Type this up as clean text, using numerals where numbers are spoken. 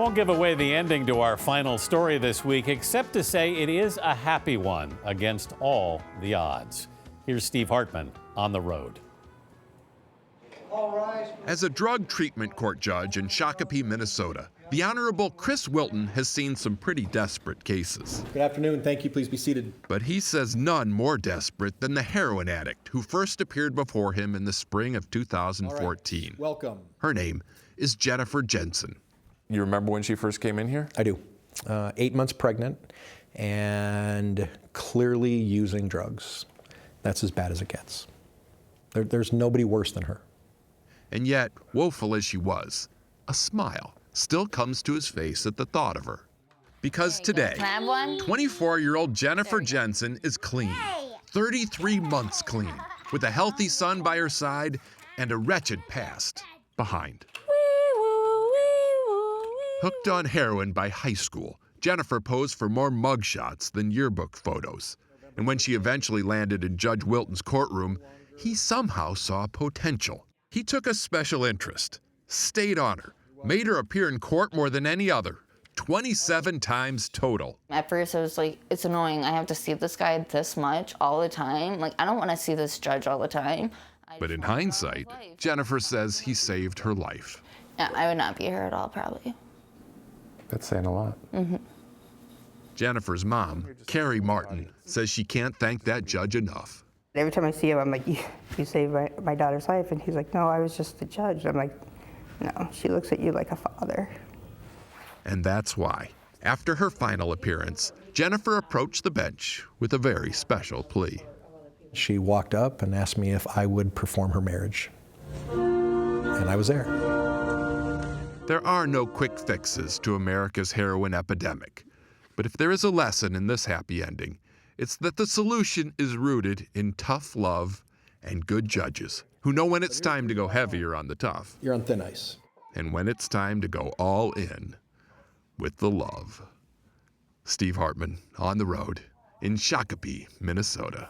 won't give away the ending to our final story this week, except to say it is a happy one against all the odds. Here's Steve Hartman on the road. As a drug treatment court judge in Shakopee, Minnesota, the Honorable Chris Wilton has seen some pretty desperate cases. Good afternoon. Thank you. Please be seated. But he says none more desperate than the heroin addict who first appeared before him in the spring of 2014. All right. Welcome. Her name is Jennifer Jensen. You remember when she first came in here? I do. 8 months pregnant and clearly using drugs. That's as bad as it gets. There's nobody worse than her. And yet, woeful as she was, a smile still comes to his face at the thought of her. Because today, 24-year-old Jennifer Jensen is clean, 33 months clean, with a healthy son by her side and a wretched past behind. Hooked on heroin by high school, Jennifer posed for more mugshots than yearbook photos. And when she eventually landed in Judge Wilton's courtroom, he somehow saw potential. He took a special interest, stayed on her, made her appear in court more than any other, 27 times total. At first, it was like, it's annoying. I have to see this guy this much all the time. Like, I don't want to see this judge all the time. But in hindsight, Jennifer says he saved her life. Yeah, I would not be here at all, probably. That's saying a lot. Mm-hmm. Jennifer's mom, Carrie Martin, says she can't thank that judge enough. Every time I see him, I'm like, you saved my daughter's life. And he's like, no, I was just the judge. I'm like, no, she looks at you like a father. And that's why, after her final appearance, Jennifer approached the bench with a very special plea. She walked up and asked me if I would perform her marriage. And I was there. There are no quick fixes to America's heroin epidemic. But if there is a lesson in this happy ending, it's that the solution is rooted in tough love and good judges who know when it's time to go heavier on the tough. You're on thin ice. And when it's time to go all in with the love. Steve Hartman on the road in Shakopee, Minnesota.